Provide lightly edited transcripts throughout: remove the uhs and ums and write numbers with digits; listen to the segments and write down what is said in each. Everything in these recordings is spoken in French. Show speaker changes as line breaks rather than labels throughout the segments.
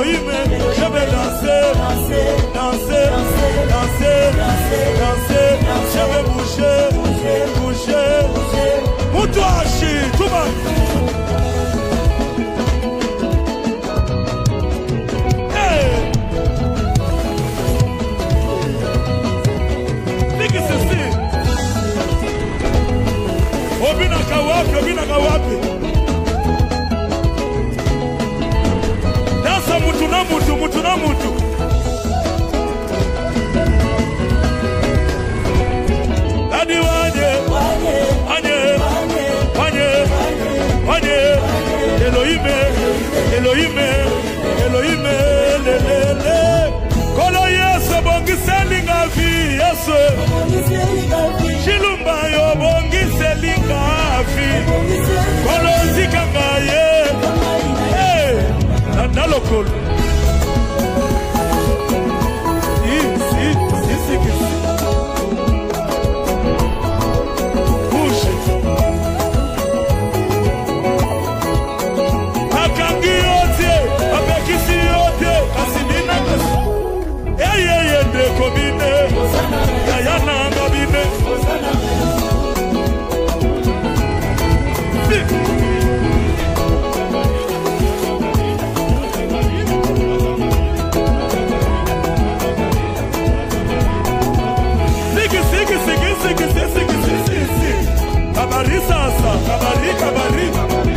Elohim, je vais danser, danser, danser, danser, je vais bouger, bouger, Moutouachi, tout le monde. Obinaka wapi dansa mutu na mutu adi wanye Elohime lelele kolo yeso bongi selinga vi yeso Chilumba yo bongi selinga vi kolo zikanga ye nalokolo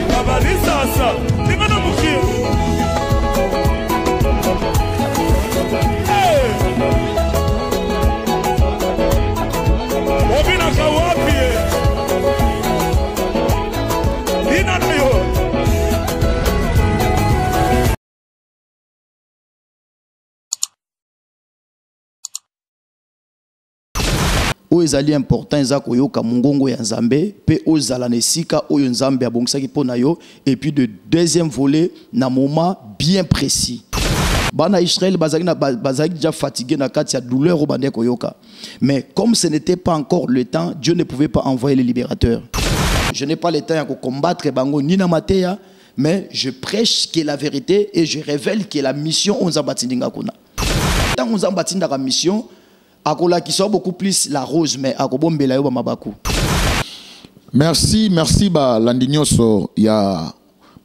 Kabari sasa ningana mukia Obina kawapi Nina niyo
oyo ezali important eza koyoka mongongo ya Nzambe pe ozala na esika oyo Nzambe abongisaki pona yo et puis de deuxième volet na moment bien précis bana Israël bazaki déjà fatigué na kati ya douleur au bande koyoka mais comme ce n'était pas encore le temps Dieu ne pouvait pas envoyer les libérateurs. Je n'ai pas le temps de combattre bango ni na mateya mais je prêche qui est la vérité et je révèle qui est la mission on zabatindinga kuna tant on zabatinda la mission akola qui soit beaucoup plus la rose mais akobombela yo ba mabaku.
Merci ba landinyoso ya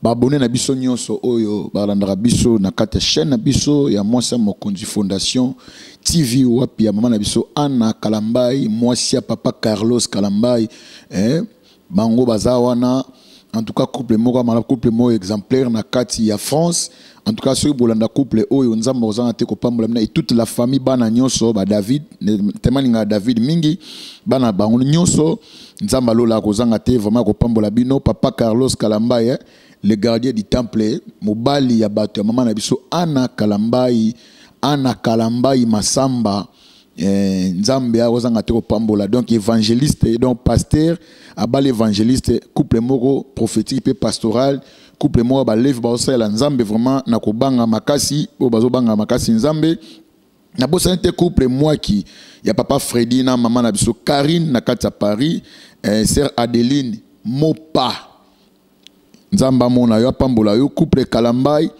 ba abonné na biso nyonso oyo ba landara biso na kata chaîne na biso ya Mwasi Mokonzi Fondation TV wapi ya mama na biso Anna Kalambai mwasi ya papa Carlos Kalambai bango bazawana en tout cas couple moko exemplaire na kati ya France. En tout cas, ce bolanda couple oyo nzamba ozana te ko pambola et toute la famille bana nyonso ba David temaninga David mingi bana bango nyonso nzamba lola ko zanga te vraiment ko pambola bino papa Carlos Kalambai le gardien du temple mobali ya bato ya mama na biso Anna Kalambai Masamba nzambe a ozanga te ko pambola donc évangéliste donc pasteur abal évangéliste couple moko prophétique et pastoral couple moi ba lève ba osala nzambe vraiment na ko banga makasi o bazo banga makasi nzambe na bosa te couple moi qui ya papa Freddy na maman na biso Karine na kati ya Paris sœur Adeline Mopa nzamba mona yo pambola yo couple Kalambai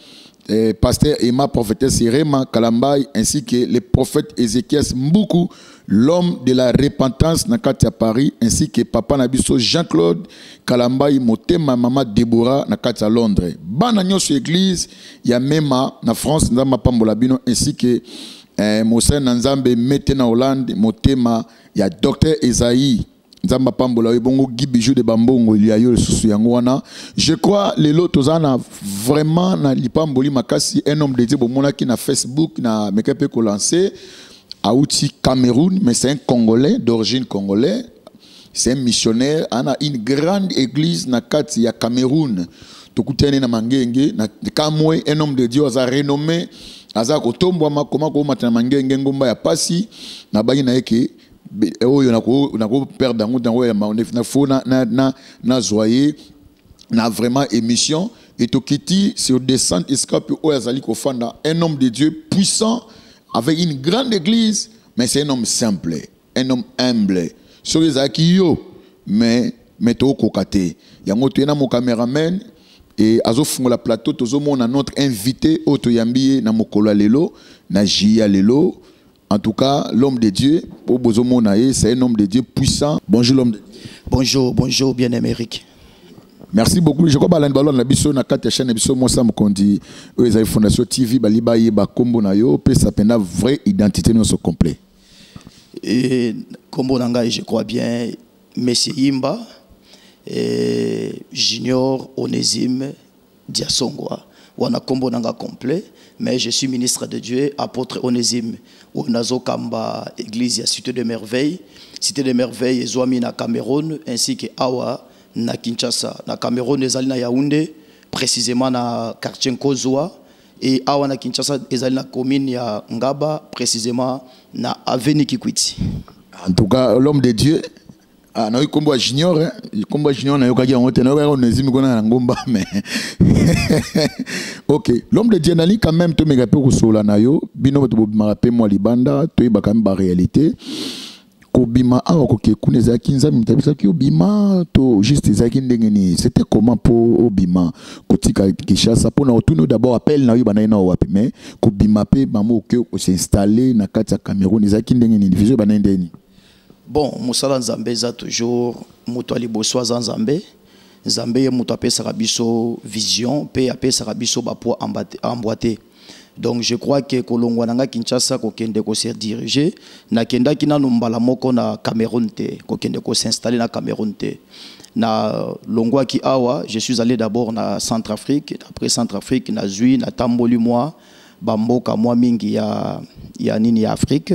pasteur Emma prophétesse Rema Kalambai ainsi que le prophète Ézéchias Mboukou l'homme de la repentance na kati ya Paris ainsi que papa Nabiso Jean-Claude Kalambai motema maman Deborah na kati ya Londres bana nyonso église ya mema na France ndama pambola bino ainsi que Moussa Nzambe mette na Hollande motema ya docteur Esaïe nzamba pambola ebongo gibijou de bambongo il y a yo susu yango wana je crois les lots ozana vraiment na lipamboli makasi un homme de Dieu bomona ki na Facebook na mekepe ko lancer Aouti Cameroun, mais c'est un Congolais, d'origine congolais. C'est un missionnaire. On a une grande église na kati ya Cameroun. Tokutene na mangenge. Na kamwe, un homme de Dieu a renommé. Aza kotombo ma koma ko matana mangenge ngomba ya pasi. Na bagi na eke. Oyo na ko perdre dango dango ya maonef na fo na zoyer. Na vraiment émission. Et tokiti sur descente escape o yazali ko fanda. Un homme de Dieu puissant. Avec une grande église, mais c'est un homme simple, un homme humble. Sur les acquis, mais to kokate. Yango tuena mon caméraman, et azo fungola plateau tozomona notre invité Otoyambi na mokolo lelo na Jia lelo. En tout cas, l'homme de Dieu, c'est un homme de Dieu puissant. Bonjour l'homme de Dieu.
Bonjour, bonjour bien-aimé Eric.
Merci beaucoup. Je crois que la balon na biso na kati chaîne biso moi ça me kondi eux Fondation TV baliba yeba kombo na yo pe ça pena vraie identité nous complet.
Et kombo nanga je crois bien Monsieur Yimba et Junior Onésime Diasongwa. Wana kombo nanga complet, mais je suis ministre de Dieu, apôtre Onésime. Onazo Kamba, église Cité de Merveille. Cité de Merveille, Zouami na Cameroun, ainsi que Awa na Kinshasa. Na Cameroun, ezali na Yaoundé, précisément na quartier Nkozwa. Et Awa na Kinshasa, ezali na commune ya Ngaba, précisément na Avenue Kikwiti.
En tout cas, l'homme de Dieu. Ah, na kombo junior, kombo junior na yokaki en hôtel, na Onésime kona ngomba mais. OK, l'homme de Dieu nali quand même to mega pe ko sola na yo, bino to bima pe moi libanda, to yeba quand même ba réalité. Ko bima awa ko ke kuneza kinza mitabisa ki obima to juste ezaki ndengeni. C'était comment pour obima kotika Kinshasa pour na otuno d'abord appel na yo bana ina wapi mais ko bima pe mamo ke ko s'installer na kati ya Cameroun ezaki ndengeni division bana ndeni.
Bon, Moussala Nzambe za toujours moto aliboso za Nzambe. Nzambe ye moto apesa rabiso vision, pe apesa rabiso ba po emboîter. Donc je crois que kolongwa nanga Kinshasa ko kende ko se diriger na kenda kina numbala moko na Cameroun te, ko kende ko s'installer na Cameroun te. Na longwa ki awa, je suis allé d'abord na Centrafrique, après Centrafrique na Zui na Tamboli moi, bamboka moi mingi ya nini ya Afrique.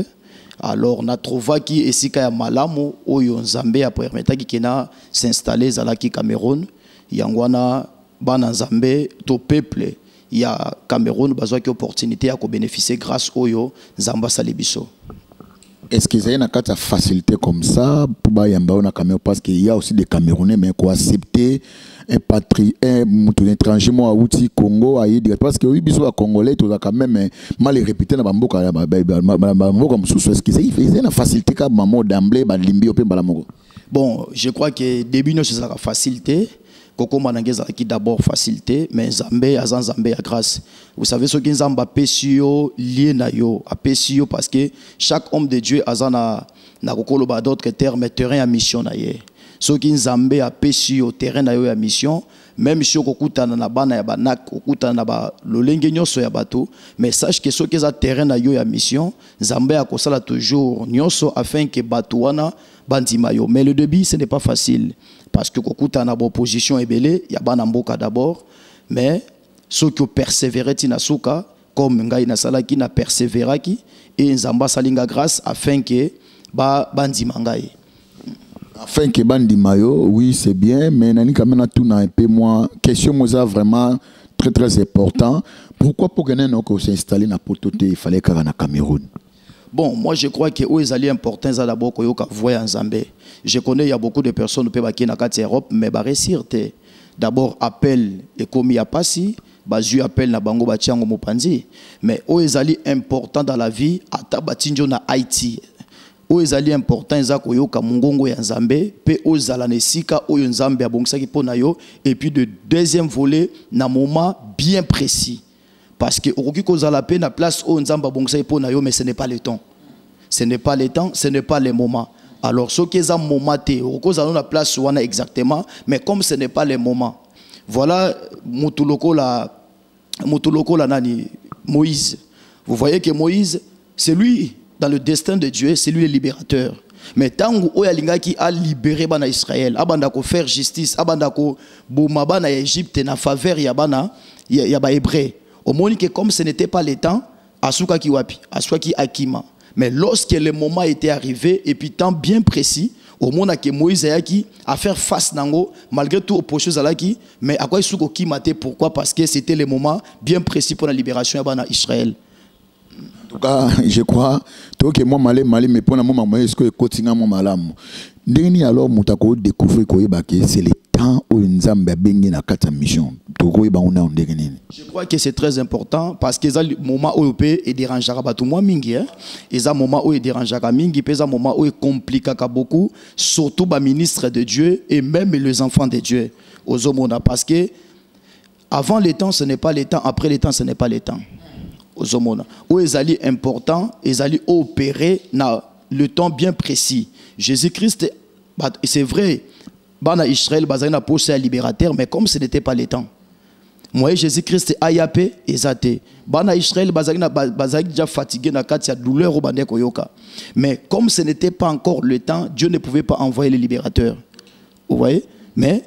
Alors na trouva ki esika ya malamu oyo Nzambe a permetaki kena s'installer zalaki Cameroun yangwana bana Nzambe to peuple ya Cameroun bazwa ki opportunité ya ko bénéficier grâce oyo Nzamba salibiso.
Est-ce qu'ils ont une facilité comme ça pour Bayamba na Cameroun parce qu'il y a aussi des Camerounais mais quoi accepter un étranger moi outil Congo aïdi parce que oui biso congolais tout ça quand même mal répété na bamboka bamboka mususu est-ce qu'ils ont une facilité comme maman d'emblée ba limbi ope balamoko.
Bon, je crois que début nous c'est la facilité. Koko manangeza qui d'abord facilité mais Nzambe azan Nzambe ya grâce. Vous savez ce que Nzamba pesio lié na yo, a pesio parce que chaque homme de Dieu azana na kokolo ba d'autres termes terrain à mission na ye. Ce qui Nzambe a pesio terrain na yo ya mission, même si okutana na bana ya banak, okutana na ba lolenge nyonso ya bato, mais sache que ce qui za terrain na yo ya mission, Nzambe a kosala toujours nyonso afin que bato wana bandima yo. Mais le début ce n'est pas facile. Parce que kokuta na opposition ebele ya bana mboka d'abord mais ceux qui persévéraient tina suka comme ngai na salaki na persévéraki et Nzamba salinga grâce afin que bandima ngai
afin que bandima yo oui c'est bien mais nani quand même tout na un peu moins question moza vraiment très important pourquoi pour que neno ko s'installer na pototé il fallait qu'à na Cameroun.
Bon, moi je crois que aux alliés importants ça d'abord koyoka voyer en Zambie. Je connais il y a beaucoup de personnes qui peuvent na kati Europe mais ba réussir te. D'abord appel et comme il y a pas si bazu appel na bango ba tiango mopanzi mais aux alliés importants dans la vie ata batinjo na Haïti. Aux alliés importants za koyoka mungongo ya Nzambe pe aux alanesika oyo Nzambe abongisaki pona yo et puis de deuxième volet na moment bien précis. Parce que okoki kozala pe na place où Nzamba bongisa pona yo mais ce n'est pas le temps. Ce n'est pas le temps, ce n'est pas le moment. Alors ce qui est un moment te okozala na place wana exactement mais comme ce n'est pas le moment. Voilà mutuloko la nani Moïse. Vous voyez que Moïse c'est lui dans le destin de Dieu, c'est lui le libérateur. Mais tant que Oyalinga qui a libéré bana Israël, abanda ko faire justice, abanda ko boma bana Égypte na faveur ya bana ya ba hébreu. Au moins que comme ce n'était pas le temps, Asuka ki wapi, Asuka ki akima. Mais lorsque le moment était arrivé et puis temps bien précis, au moment que Moïse a faire face nango malgré tout opposition zalaki, mais à quoi isuko ki mate pourquoi parce que c'était le moment bien précis pour la libération ya bana Israël.
En tout cas, je crois que moi malé mais pour la moment est-ce que continue mon malam. Ndeni alors mutako découvrir que c'est le temps où Nzambe a bengi na kata mission.
Je crois que c'est très important parce que le moment où il dérangera tout moi mingi hein. Et un moment où il dérangera mingi, puis un moment où il compliquera beaucoup, surtout les ministres de Dieu et même les enfants de Dieu. Aux hommes parce que avant les temps, ce n'est pas les temps. Après les temps, ce n'est pas les temps. Où ils allaient important, ils allaient opérer dans le temps bien précis. Jésus-Christ, c'est vrai, Bana Israël, Bazana posé à libérateur, mais comme ce n'était pas les temps. Moi, Jésus-Christ a yapé, ezate. Bana Israël, Bazana déjà fatigué, na katia douleur au bandé koyoka. Mais comme ce n'était pas encore le temps, Dieu ne pouvait pas envoyer les libérateurs. Vous voyez? Mais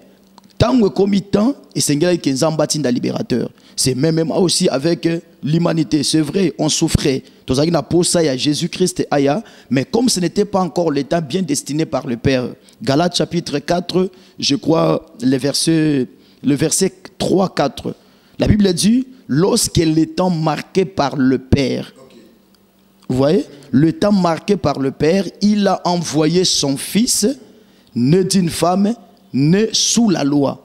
tant que comme temps, et c'est un qui est libérateur. C'est même aussi avec l'humanité. C'est vrai, on souffrait. Tous les gens à Jésus-Christ aya, mais comme ce n'était pas encore le temps bien destiné par le Père. Galates chapitre 4, je crois, le verset 3-4. La Bible dit, lorsque le temps marqué par le Père, vous voyez, le temps marqué par le Père, il a envoyé son Fils, né d'une femme, né sous la loi.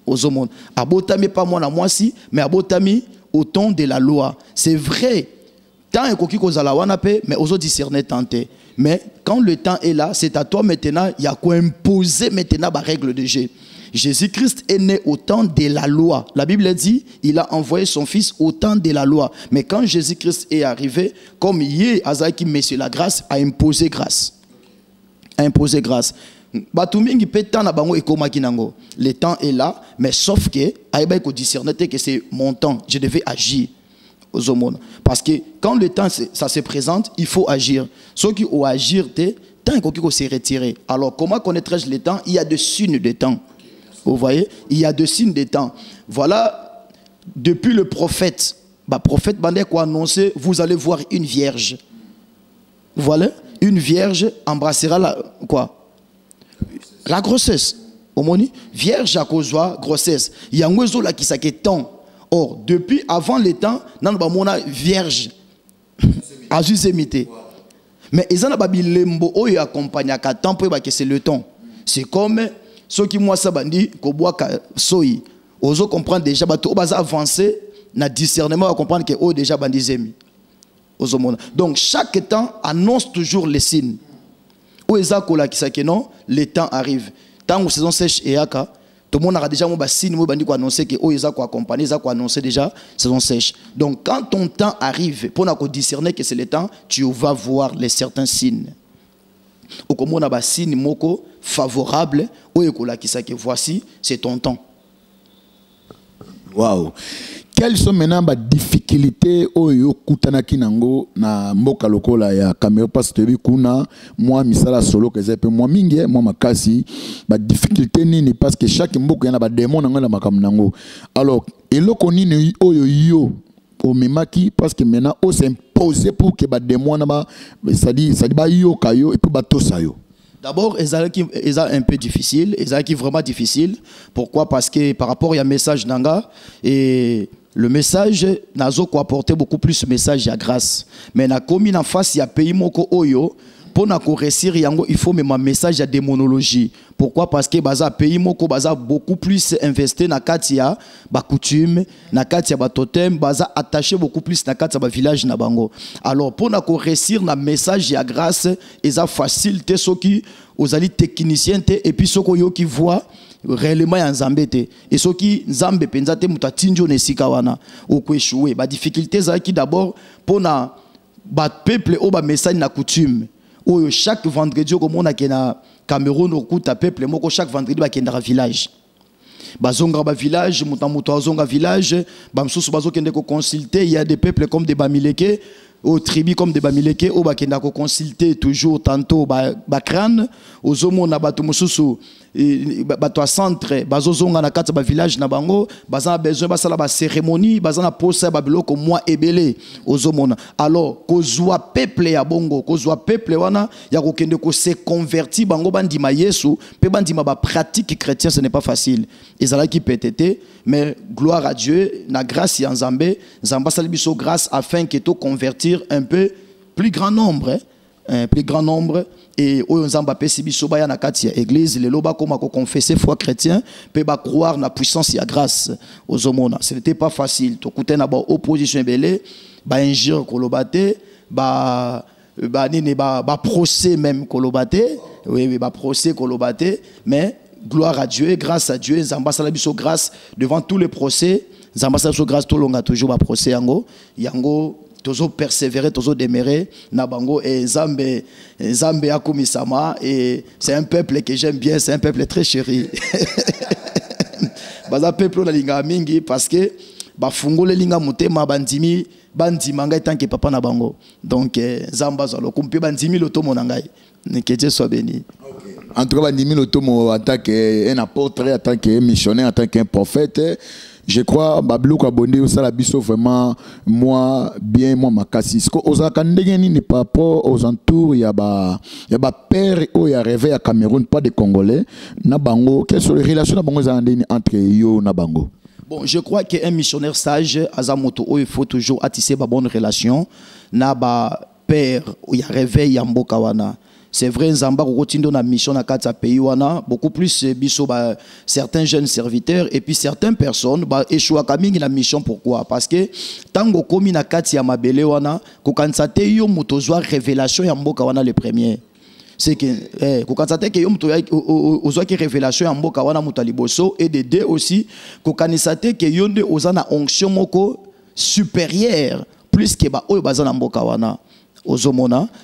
Aux hommes. Abotami pas moi moi si, mais abotami au temps de la loi. C'est vrai. Tant et koki kozala wana pe, mais aux autres discerner tenter. Mais quand le temps est là, c'est à toi maintenant, il y a quoi imposer maintenant la règle de jeu. Jésus-Christ est né au temps de la loi. La Bible dit, il a envoyé son Fils au temps de la loi. Mais quand Jésus-Christ est arrivé, comme il est Azaïki Monsieur la grâce, a imposé grâce. A imposé grâce. Le temps est là, mais sauf que c'est mon temps, je devais agir aux hommes. Parce que quand le temps ça se présente, il faut agir. Ceux qui ont agir, tant qu'on s'est retiré. Alors comment connaîtrais-je le temps? Il y a des signes de temps. Vous voyez? Il y a des signes de temps. Voilà, depuis le prophète, prophète Bandé a annoncé, vous allez voir une vierge. Voilà, une vierge embrassera la grossesse. Vierge à cause de grossesse. Il y a un oiseau là qui s'est temps. Or, depuis avant les temps, nous avons une vierge à Zuzemité. Mais ils ont lembo oyo accompagné à temps pour que c'est le temps. C'est comme ceux qui moi ça bandi ko bois soyi. Ozo comprendre déjà bato baza avancer na discernement à comprendre que oh déjà bandi zemi. Donc chaque temps annonce toujours les signes. Où est-ce que non, le temps arrive. Tant que saison sèche et aka, tout le monde a déjà un signe qui annoncer que où est-ce qu'on accompagner, ça annoncer déjà saison sèche. Donc quand ton temps arrive, pour discerner que c'est le temps, tu vas voir les certains signes. Ou comme on a un signe moko favorable, où est-ce que voici, c'est ton temps.
Waouh. Quelles sont maintenant les difficultés oyo kutanaki nango na mboka lokola ya Cameroun parce que kuna moi misala solo que zepe moi mingi moi makasi ba difficulté nini parce que chaque mboka yana ba démon nango na makam nango. Alors eloko nini oyo yo o memaki parce que maintenant on s'impose pour que ba démon na ba ça dit ba yo kayo et puis ba tosa yo.
D'abord, ils sont un peu difficile, ils sont vraiment difficile. Pourquoi? Parce que par rapport à message nanga et le message n'a pas apporté beaucoup plus de message à grâce. Mais na commune en face il y a pays moko oyo pour na réussir il faut même un message à démonologie. Pourquoi? Parce que baza pays moko baza beaucoup plus investi na katia ba coutume, na katia ba totem, baza attaché beaucoup plus na katia ba village na bango. Alors pour na réussir na message à grâce, ils facile te ceux qui aux alliés techniciens et puis ceux qui voient réellement en Zambé et ceux qui Zambé penzate mutatinjo nesika wana ou échouer ba difficulté za qui d'abord pour na ba peuple au ba message na coutume ou chaque vendredi comme on a na Cameroun au kuta peuple moko chaque vendredi ba kenda village bazonga ba village muta zonga village ba msusu bazokende ko consulter il y a des peuples comme des Bamileke aux tribus comme des Bamileke au bakenda ko consulter toujours tantôt ba crâne aux hommes na batu mususu bato centre bazozonga na kati ba village na bango baza besoin basala ba cérémonie baza na posa ba biloko moi ebele aux hommes. Alors kozwa peuple ya bongo kozwa peuple wana ya kokende ko se convertir bango bandima Yesu pe bandima ba pratique chrétien ce n'est pas facile ezala ki pétété mais gloire à Dieu na grâce ya Nzambe Nzamba sali biso grâce afin que to convertir un peu plus grand nombre un plus grand nombre et oyo Nzamba pesi biso baya na kati ya église le loba koma ko confesser foi chrétien pe ba croire na puissance ya grâce aux hommes. Ce n'était pas facile to kuté na ba opposition belé ba injure kolobate ba nini ba procès même kolobate oui ba procès kolobate mais gloire à Dieu, grâce à Dieu, Nzamba sala biso grâce devant tous les procès nzamba so grâce to longa toujours ba procès yango toujours persévérer, toujours demeurer na bango et Nzambe akumisama et c'est un peuple que j'aime bien, c'est un peuple très chéri. Baza peuple la linga mingi parce que ba fungole linga mutema bandimi bandimanga tanke papa na bango. Donc Nzamba zalo kumpi bandimi lotomo na ngai. Que Dieu soit béni.
En tout cas, bandimi lotomo en tant qu'un apôtre, en tant qu'un missionnaire, en tant qu'un prophète. Je crois Babylou Kabonde au Salabiso vraiment moi bien moi makasi. Ce que aux Akandengeni n'est pas rapport aux entours il y a père ou il y a rêvé à Cameroun pas de Congolais na bango. Quelles sont les relations na bango entre yo na bango?
Bon, je crois qu'un missionnaire sage Azamoto il faut toujours attiser ba bonne relation na ba père ou il y a rêvé ya mboka wana. C'est vrai, Nzamba continue dans la mission à Katsa pays wana beaucoup plus biso certains jeunes serviteurs et puis certaines personnes échouent à Kaming la mission. Pourquoi? Parce que tango komi na Katsi ya mabele wana kokansate yo mutozwa révélation ya mboka wana le premier. C'est que kokansate ke yo mutozwa ki révélation ya mboka wana mutaliboso et de deux aussi kokanisate ke yo nde ozana onction moko supérieure plus que ba oyo bazana mboka wana.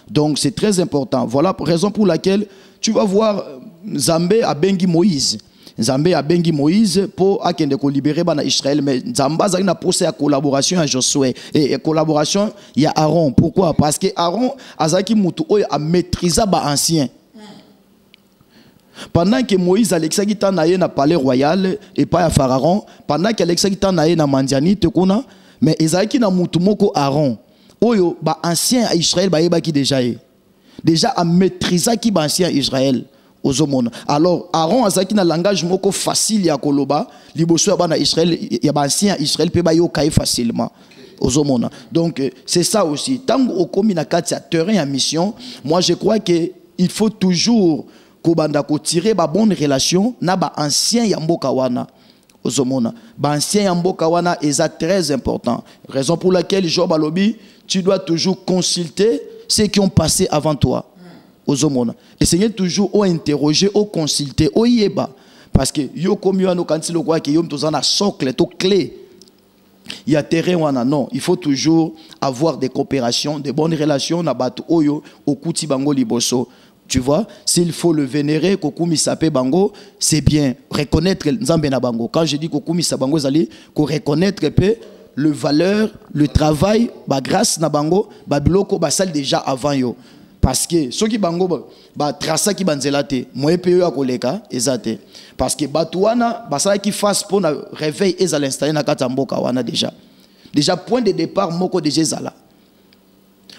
Donc c'est très important. Voilà la raison pour laquelle tu vas voir Nzambe a bengi Moïse. Nzambe a bengi Moïse pour akende ko libérer bana Israël, mais Nzamba a posé à collaboration à Josué et collaboration il y a Aaron. Pourquoi? Parce que Aaron azaki mutu oyo a maîtrisé ba ancien. Pendant que Moïse Alexaki tanaye na palais royal et pas à Pharaon, pendant que Alexaki tanaye na Mandiani te kona, mais ezaki na mutu moko Aaron. Oyo ba ancien Israël ba yeba ki déjà a maîtrisé ki ba ancien Israël ozomona. Alors Aaron azaki na langage moko facile ya koloba liboso ba na Israël ya ba ancien Israël pe ba yo kai facilement ozomona. Donc c'est ça aussi. Tant au komi na kati ya terrain ya mission, moi je crois que il faut toujours kobanda ko tirer ba bonne relation na ba ancien ya mboka wana. Ba ancien ya mboka wana est très important. Raison pour laquelle Job alobi tu dois toujours consulter ceux qui ont passé avant toi. Essayez toujours au interroger, au consulter, au yeba. Parce que yo comme yo no kanti lo kwa ke yo mtozana socle to clé. Il y a terrain wana non, il faut toujours avoir des coopérations, des bonnes relations na batu oyo okuti bango liboso. Tu vois, s'il faut le vénérer, kokumi sape bango, c'est bien. Reconnaître Nzambe na bango. Quand je dis kokumi sa bango zali, ko reconnaître peu le valeur, le travail, ba grâce na bango, ba biloko ba sal déjà avant yo. Parce que ceux qui bango ba trasa ki banzelate, moye pe yo akoleka ezate. Parce que batuana ba sala ki fasse pour na réveil ezal installer na kata mboka wana déjà. Déjà point de départ moko déjà zala.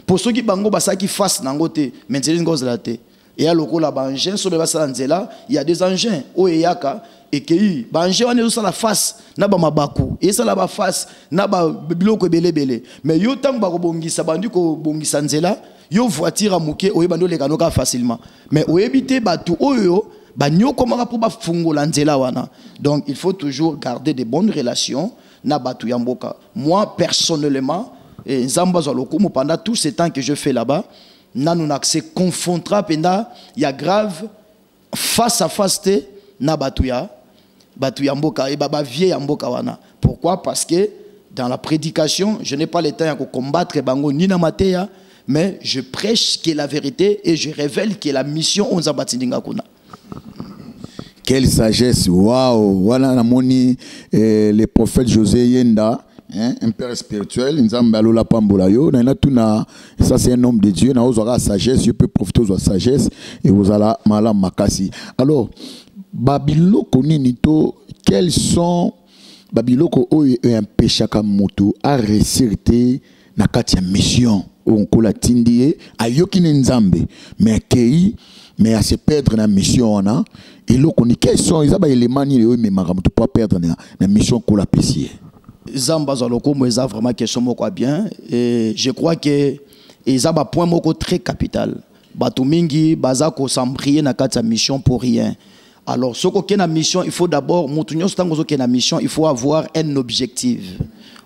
Pour ceux qui bango ba sala ki fasse nangote, menteli ngozalate. Et à lokola ba engin so be ba sala nzela, il y a des engins o eyaka et que banje wana zo sala face na ba mabaku et sala ba face na ba biloko belebele mais yo tango ba ko bongisa bandu ko bongisa nzela yo voiture amuke o yebando leka noka facilement mais o ebité batu oyo ba nyoko maka pour ba fungola nzela wana. Donc il faut toujours garder de bonnes relations na batu ya mboka. Moi personnellement et Nzamba zalokumu pendant tout ce temps que je fais là-bas na nous accès confrontra penda ya grave face à face te na batu ya mboka et baba vieille mboka wana. Pourquoi? Parce que dans la prédication, je n'ai pas le temps de combattre bango ni na mateya, mais je prêche qui est la vérité et je révèle qui est la mission on zabatindinga kuna.
Quelle sagesse, waouh! Voilà la moni le prophète José Yenda, hein, un père spirituel, Nzamba la pambola yo, ça c'est un homme de Dieu, na ozora sagesse, je peux profiter de la sagesse et vous allez malam makasi. Alors Babiloko nito, quels sont Babiloko oyo un péché kamoto à resserter na katia mission on kola tindie ayoki Nzambe mais kei mais à se perdre na mission ona et loko ni quels sont les éléments ni le mais maramuto pas perdre na mission kola pesier.
Zamba zaloko mo eza vraiment question moko bien et je crois que ezaba point moko très capital. Batu mingi baza ko s'embrier na katia mission pour rien. Alors, ce qu'on a une mission, il faut d'abord, il faut avoir un objectif.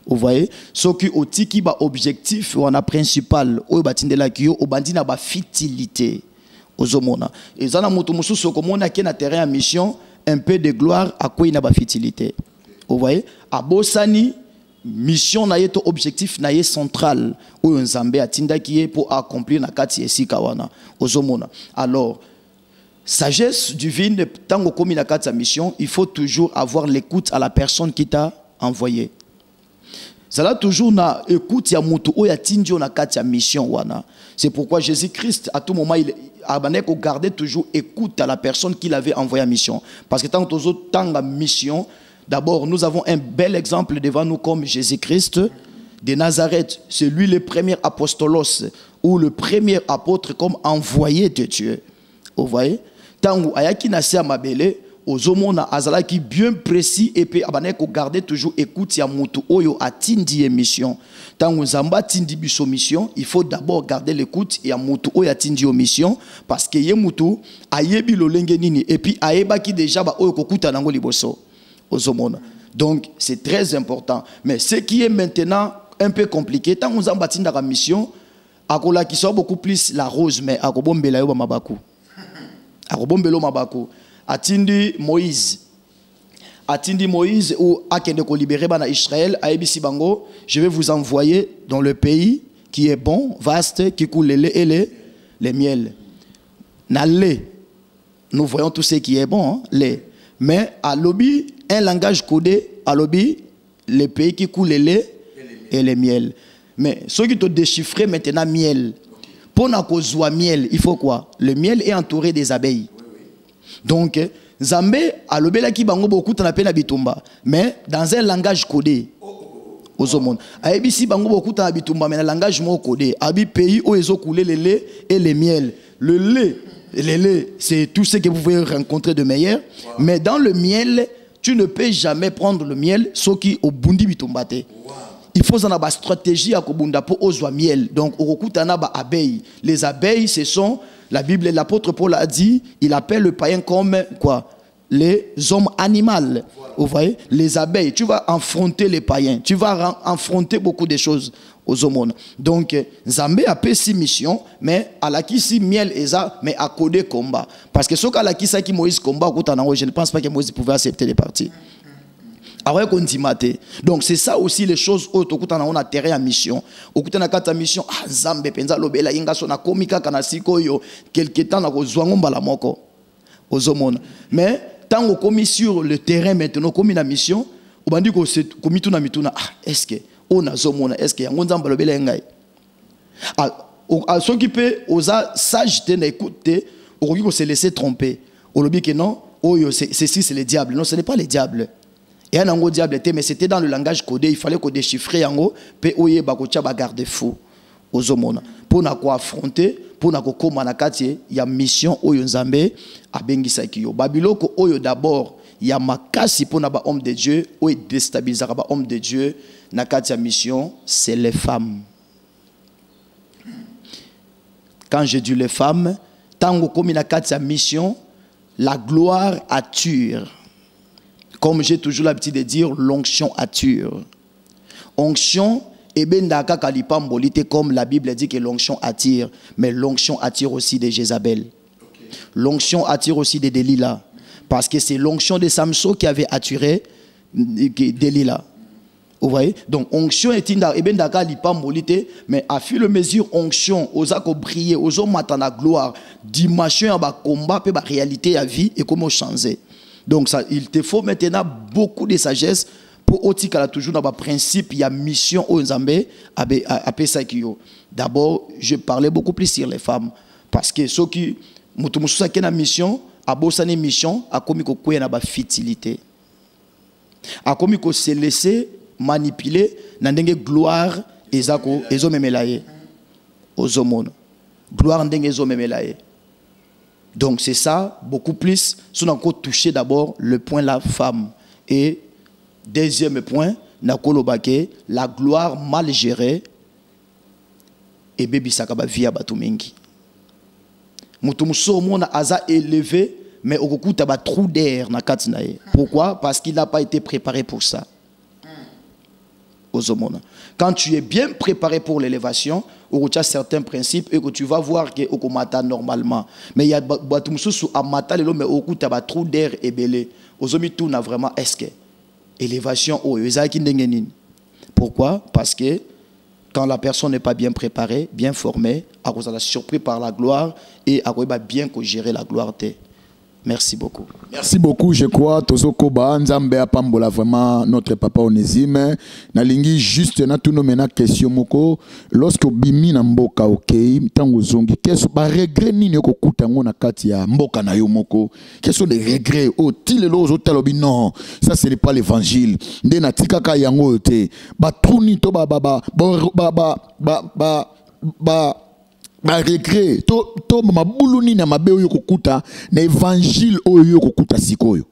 Vous voyez? Ce qui est un objectif, on a principal, on a futilité. Et ça, on a terrain à mission, un peu de gloire, à quoi il y a futilité. Vous voyez? Abosani, mission na yeto objectif na ye central. Ou Nzambe atinda qui est pour accomplir na kati esika wana. Ozomona. Alors, sagesse divine, tant qu'on commis na kati sa mission, il faut toujours avoir l'écoute à la personne qui t'a envoyé. Ça là toujours na écoute ya mutu o ya tindio na kati ya mission wana. C'est pourquoi Jésus-Christ à tout moment il a gardé toujours écoute à la personne qui l'avait envoyé à mission. Parce que tant aux autres tant la mission, d'abord nous avons un bel exemple devant nous comme Jésus-Christ de Nazareth. C'est lui le premier apostolos ou le premier apôtre comme envoyé de Dieu. Vous voyez? Tant ayaki nasi à mabele ozomona azalaki bien précis et puis abaneko garder toujours écoute ya mutu oyo atindi mission. Tant Nzamba tindi biso mission, il faut d'abord garder l'écoute ya mutu oyo atindi mission parce que ye mutu ayebi lolenge nini et puis ayebaki déjà ba oyo kokuta nango liboso ozomona. Donc c'est très important. Mais ce qui est maintenant un peu compliqué, tant Nzamba tinda ka mission akola qui soit beaucoup plus la rose mais akobombela yo ba mabaku. Akobombelo mabaku. Atindi Moïse ou akende ko libérer bana Israël aebisi bango, je vais vous envoyer dans le pays qui est bon, vaste, qui coule le lait et les miel. Na lait, nous voyons tout ce qui est bon, hein, lait. Mais à l'obi, un langage codé, à l'obi, le pays qui coule le lait et les miel. Mais ceux qui te déchiffrent maintenant miel. Pour na kozwa miel, il faut quoi? Le miel est entouré des abeilles. Donc, Nzambe a lobela ki bango beaucoup na pena bitumba, mais dans un langage codé. Ozomon. Aebisi bango beaucoup na bitumba, mais dans un langage mo codé. Abi pays où ils ont coulé le lait et le miel. Le lait, c'est tout ce que vous pouvez rencontrer de meilleur. Wow. Mais dans le miel, tu ne peux jamais prendre le miel, ce qui au bundi bitumbate. Wow. Il faut une stratégie à kobunda pour ozwa miel. Donc, au kutana ba abeilles. Les abeilles, ce sont la Bible, l'apôtre Paul a dit, il appelle le païen comme quoi? Les hommes animaux. Vous voyez? Les abeilles. Tu vas affronter les païens. Tu vas affronter beaucoup de choses aux hommes. Donc, Zambé a fait 6 missions, mais à la qui si miel et ça, mais à coder combat. Parce que ce qu'à la qui ça qui Moïse combat, je ne pense pas que Moïse pouvait accepter les parties. Donc c'est ça aussi les choses où on a terrain à mission. Au na kata mission, ah Zambe penza lobela inga sona komika kana siko yo quelque temps na kozwango mbala moko. Ozomona. Mais tant on commis sur le terrain maintenant commis na mission, on bandi ko commis tout na mituna, ah est-ce que on a zomona, est-ce que yango nzamba lobela ngai. Ah ceux qui peut osa sagité na écouter, on ko se laisser tromper. On lobi que non, oh c'est le diable. Non, ce n'est pas le diable. Et un ango diable était, mais c'était dans le langage codé, il fallait qu'on déchiffre yango, pe oye bakocha ba garde-fou aux homona. Pour na ko affronter, pour na ko koma na kati ya mission oyo Nzambe abengisa kiyo. Babiloko oyo d'abord ya makasi pour na ba homme de Dieu, oyo déstabiliser ba homme de Dieu na kati ya mission, c'est les femmes. Quand je dis les femmes, tango komi na kati ya mission, la gloire attire. Comme j'ai toujours l'habitude de dire, l'onction attire. Onction, et ben daka kalipambolite comme la Bible dit que l'onction attire, mais l'onction attire aussi de Jézabel. Okay. L'onction attire aussi de Delilah, parce que c'est l'onction de Samson qui avait attiré Delilah. Vous voyez? Donc onction est et ben daka kalipambolite, mais à fil et mesure onction, osako briller, oso matana gloire, dimension à combat, pe ba réalité à vie et comment changer. Donc ça, il te faut maintenant beaucoup de sagesse pour otikala toujours dans le principe, il y a mission aux Nzambe à Pesakio. D'abord, je parlais beaucoup plus sur les femmes parce que ceux qui mutumusha kena mission, a bossane mission, a commis ko kwena ba fertilité. A commis ko se laisser manipuler na ndenge gloire ezako ezomemelaye. Ozomona. Gloire ndenge ezomemelaye. Donc c'est ça, beaucoup plus. Si on a encore touché d'abord le point la femme. Et deuxième point, la gloire mal gérée. Et baby sakaba via batumengi. Mutumuso mona aza élevé, mais au coup t'as trou d'air na katinae. Pourquoi? Parce qu'il n'a pas été préparé pour ça. Quand tu es bien préparé pour l'élévation, tu as certains principes et que tu vas voir que tu mata normalement. Mais il y a des choses à mater, mais au coup tu as trop d'air et belé. Aujourd'hui tout n'a vraiment est-ce que élévation oyo ezaki ndenge nini. Pourquoi? Parce que quand la personne n'est pas bien préparée, bien formée, elle sera surpris par la gloire et elle va bien gérer la gloire. Merci beaucoup.
Merci beaucoup, je crois. Tozoko ba nzambe apambola vraiment notre papa Onésime. Nalingi juste na tout nos mena question moko. Lorsque bimi na mboka okay, tango zongi, qu'est-ce ba regret nini ko kutango na kati ya mboka na yo moko? Quels sont les regrets? Oh, tile lo zo talobi non. Ça ce n'est pas l'évangile. Nde na tikaka yango te. Ba truni to ba regret to mabuluni na mabe oyo kokuta na évangile oyo kokuta sikoyo.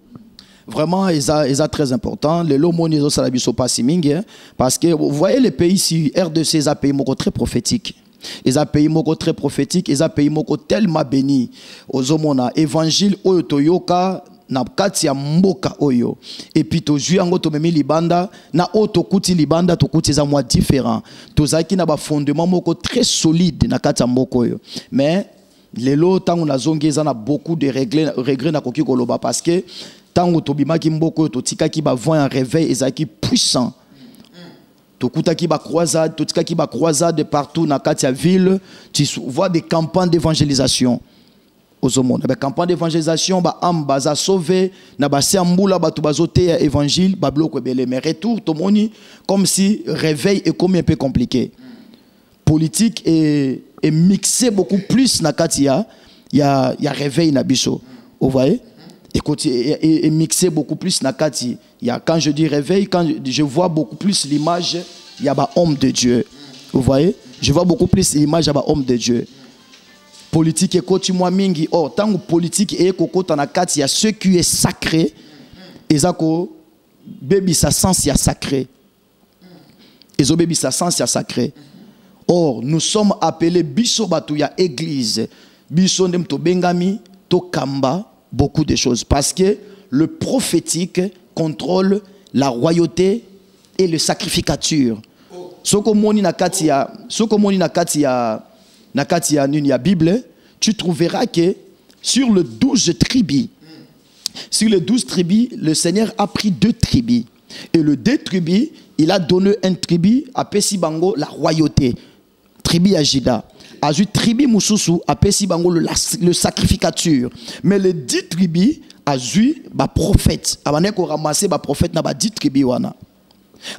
Vraiment, ils très important. Les lots moni ça la biso pas si mingi, parce que vous voyez les pays ici, RDC, ils ont pays moko très prophétique. Ils ont pays moko très prophétique, ils ont pays moko tellement béni. Aux homona évangile oyo toyoka na kati ya mboka oyo et puis to jui ango to memi libanda na oto kuti libanda to kuti za moi différent to zaki na ba fondement moko très solide na kati ya mboka oyo. Mais lelo tango na zongi za na beaucoup de regrets na koki koloba parce que tango to bimaki mboka to tikaki ba vent en réveil ezaki puissant. To kutaki ba croisade, to tikaki ba croisade partout na kati ya ville, tu vois des campagnes d'évangélisation. Des campagnes d'évangélisation, baza sauvé, na basi ambula batu bazote évangile, babloko belé. Mais retour, tomoni, comme si réveil est comme un peu compliqué. Politique est mixé beaucoup plus na katia, il y a réveil na biso. Vous voyez? Et mixé beaucoup plus na kati. Quand je dis réveil, quand je vois beaucoup plus l'image, il y a homme de Dieu. Vous voyez? Je vois beaucoup plus l'image, il y a homme de Dieu. Politique et koti moi mingi. Oh, tant que politique et kokota na kati, il y a ce qui est sacré. Et ça ko baby sa sens ya sacré. Et zo baby sa sens ya sacré. Or, nous sommes appelés biso batu ya église. Biso ndem to bengami to kamba beaucoup de choses parce que le prophétique contrôle la royauté et le sacrificature. Soko moni na kati ya na kati ya nini ya Bible, tu trouveras que sur les 12 tribus, le Seigneur a pris 2 tribus. Et le 2 tribus, il a donné un tribu à Pesibango la royauté. Tribu à Jida. A eu tribu Moussousou à Pesibango le sacrificature. Mais les 10 tribus a eu ba prophète. Avant qu'on ramasse ba prophète na ba 10 tribus wana.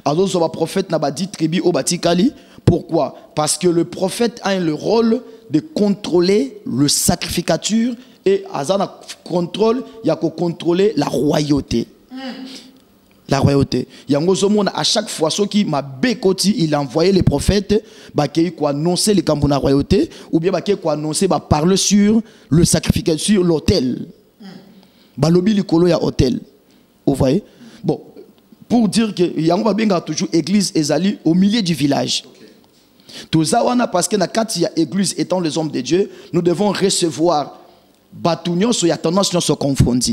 Alors so ba prophète na ba 10 tribus au batikali. Pourquoi? Parce que le prophète a le rôle de contrôler le sacrificature et Azana contrôle, il y a qu'à contrôler la royauté. La royauté. À chaque fois, ceux qui m'a bécoti, il a envoyé les prophètes qui ont annoncé les camps de la royauté ou bien qui ont annoncé parler sur le sacrificature, sur l'autel. Balobi likolo ya hôtel. Vous voyez? Bon, pour dire que Yango Benga toujours église ezali au milieu du village. Tout ça, parce que dans l'église étant les hommes de Dieu, nous devons recevoir Batounion, il y a tendance à se confondre.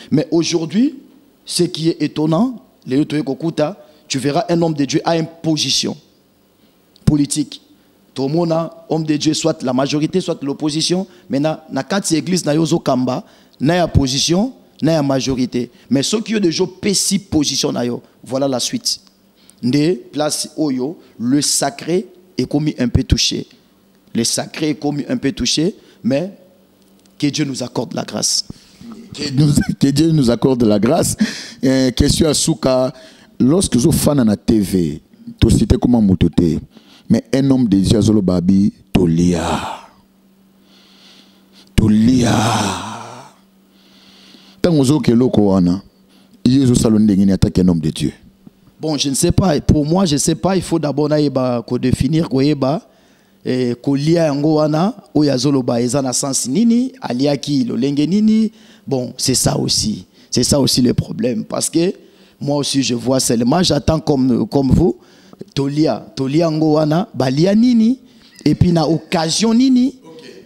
Mais aujourd'hui, ce qui est étonnant, tu verras un homme de Dieu a une position politique. Tout le monde, homme de Dieu, soit la majorité, soit l'opposition. Mais dans l'église, il y a Kamba, il y a position, il y a majorité. Mais ceux qui ont déjà pessi position, voilà la suite. Des places oyo, le sacré est commis un peu touché. Le sacré est commis un peu touché, mais que Dieu nous accorde la grâce.
Que Dieu nous accorde la grâce. Question à Souka, lorsque vous faites na TV, tu cites comment moutoté, mais un homme de Dieu Zolo Babi, Tolia. Tant que vous loko wana, il y a salon de attaque un homme de Dieu.
Bon, je ne sais pas. Pour moi, je ne sais pas. Il faut d'abord définir quoi est kolia ngoana ou yazoloba ezana sens nini aliaki lo lenge nini. Bon, c'est ça aussi. C'est ça aussi le problème parce que moi aussi je vois seulement j'attends comme vous tolia ngoana balia nini et puis na occasion nini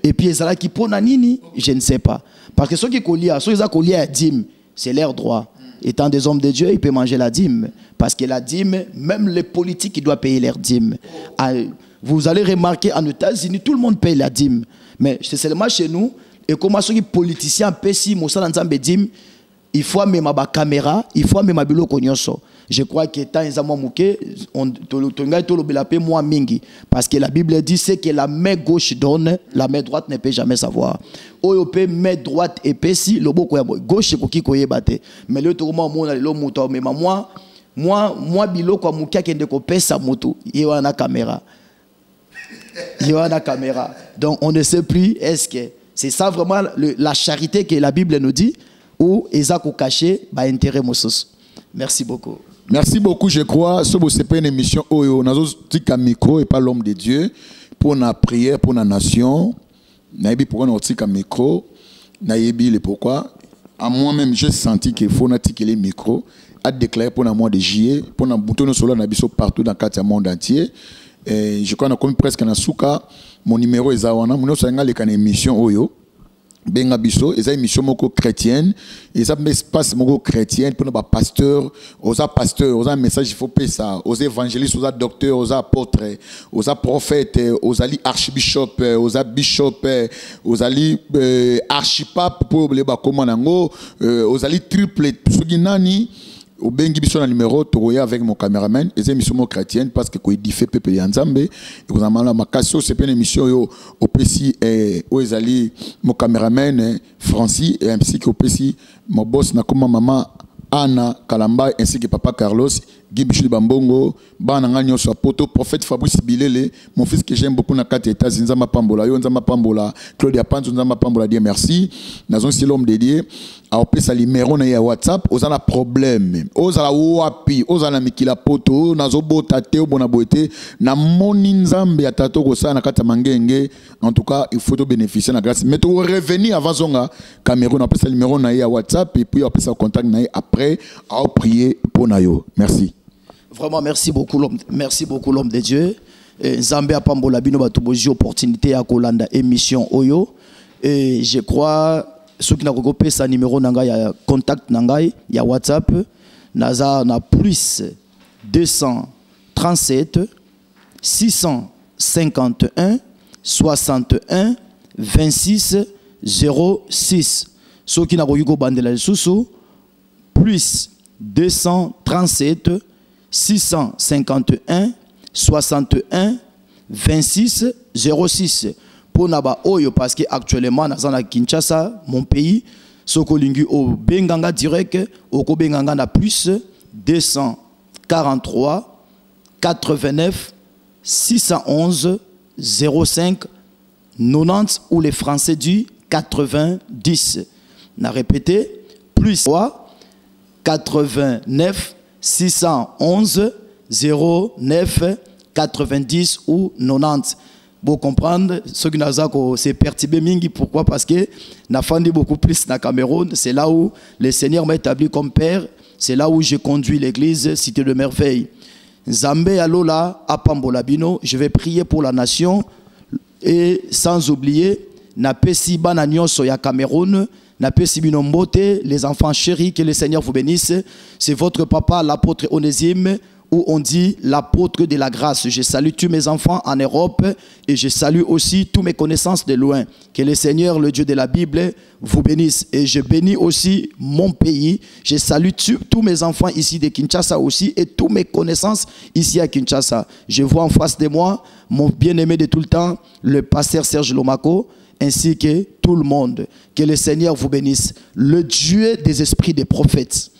et puis ezala ki pona nini, je ne sais pas. Parce que ceux qui kolia, ceux qui kolia dîme, c'est leur droit. Étant des hommes de Dieu, ils peuvent manger la dîme. Parce que la dîme, même les politiques, ils doivent payer leur dîme. Vous allez remarquer, en États-Unis, tout le monde paye la dîme. Mais c'est seulement chez nous, et comment ceux qui politiciens paient si Moussa Nzambe dîme, il faut même ma caméra, il faut même ma biloko nyonso. Je crois que tant ezamo muke on tonga to lobelape moi mingi parce que la Bible dit c'est que la main gauche donne, la main droite ne peut jamais savoir. Oyo pe main droite epesi loboko ya gauche ko kiko yebate. Mais le to mo na lo muto mais moi biloko mukia kende ko pesa mutu yewana caméra. Yewana caméra. Donc on ne sait plus est-ce que c'est ça vraiment la charité que la Bible nous dit ou ezako caché ba intérêt mosos. Merci beaucoup.
Merci beaucoup, je crois. Ce n'est pas une émission où on a un micro et pas l'homme de Dieu pour la prière, pour la nation. Pourquoi on a un micro? Pourquoi? À moi-même, j'ai senti qu'il faut le micro à déclarer pour le mois de juillet, pour le bouton solo partout dans le monde entier. Et je crois qu'on a presque un souka. Mon numéro est Zawana. Mon numéro est une émission Oyo. Benga biso, eza émission moko chrétienne, eza espace moko chrétienne pour nos pasteurs, aux message il faut payer ça, aux évangélistes, aux docteurs, aux apôtres, aux prophètes, aux ali archbishop, aux bishop, aux ali archipape pour les bakomanango, aux ali triple suginani. Au bengi biso na numéro togoya avec mon caméraman et émission chrétienne parce que koy diffé peuple ya nzambe et vous amala makasso c'est une émission yo au pesi au ezali mon caméraman Francis et ainsi que au pesi mon boss na comme maman Anna Kalamba ainsi que papa Carlos Gibichu Bambongo bana nganyo so poto prophète Fabrice Bilele mon fils que j'aime beaucoup na 4 états nzamba pambola yo nzamba pambola Claudia Panzo nzamba pambola Dieu merci nazon si l'homme dédié a opé sa numéro na ya WhatsApp ozala problème ozala wapi ozala mikila poto nazo bota te bona boete na moni nzambe atato ko sa na kata mangenge en tout cas il faut bénéficier na grâce mais to revenir avant zonga Cameroun opé sa numéro na ya WhatsApp et puis opé sa contact na après à prier pour nayo merci.
Vraiment, merci beaucoup l'homme de Dieu. Nzambe apambola bino batuboji opportunité à kolanda émission Oyo. Et je crois ceux qui n'a regardé sa numéro nanga ya contact nanga ya WhatsApp naza na plus 237 651 61 26 06. Ceux qui n'a regardé bandela sous plus 237 651 61 26 06 pour naba oyo parce que actuellement na Kinshasa mon pays sokolingi au benganga direct au ko benganga na plus 243 89 611 05 90 ou les Français du 90 n'a répété plus 3 89 611 09 90 ou 90. Pour comprendre, ce qui c'est perturbé mingi. Pourquoi? Parce que n'a fandi beaucoup plus na Cameroun. C'est là où le Seigneur m'a établi comme père. C'est là où je conduis l'église Cité de Merveille. Nzambe alola apambola bino. Je vais prier pour la nation et sans oublier na pesi bana nyonso ya Cameroun. Les enfants chéris, que le Seigneur vous bénisse. C'est votre papa, l'apôtre Onésime, où on dit l'apôtre de la grâce. Je salue tous mes enfants en Europe et je salue aussi tous mes connaissances de loin. Que le Seigneur, le Dieu de la Bible, vous bénisse. Et je bénis aussi mon pays. Je salue tous mes enfants ici de Kinshasa aussi et tous mes connaissances ici à Kinshasa. Je vois en face de moi mon bien-aimé de tout le temps, le pasteur Serge Lomako, ainsi que tout le monde. Que le Seigneur vous bénisse. Le Dieu des esprits des prophètes,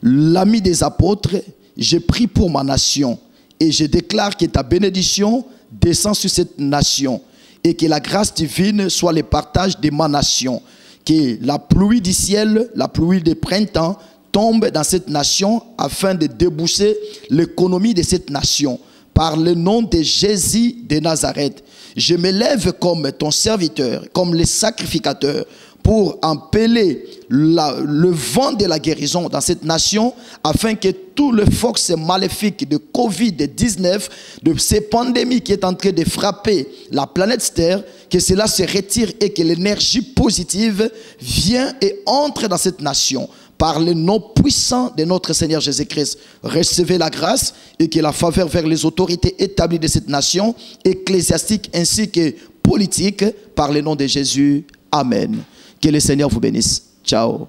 l'ami des apôtres, je prie pour ma nation et je déclare que ta bénédiction descend sur cette nation et que la grâce divine soit le partage de ma nation. Que la pluie du ciel, la pluie de printemps tombe dans cette nation afin de déboucher l'économie de cette nation. Par le nom de Jésus de Nazareth, je me lève comme ton serviteur, comme le sacrificateur, pour empeler le vent de la guérison dans cette nation, afin que tout le force maléfique de Covid-19, de ces pandémies qui est en train de frapper la planète Terre, que cela se retire et que l'énergie positive vient et entre dans cette nation. Par le nom puissant de notre Seigneur Jésus-Christ, recevez la grâce et que la faveur vers les autorités établies de cette nation, ecclésiastique ainsi que politique, par le nom de Jésus. Amen. Que le Seigneur vous bénisse. Ciao.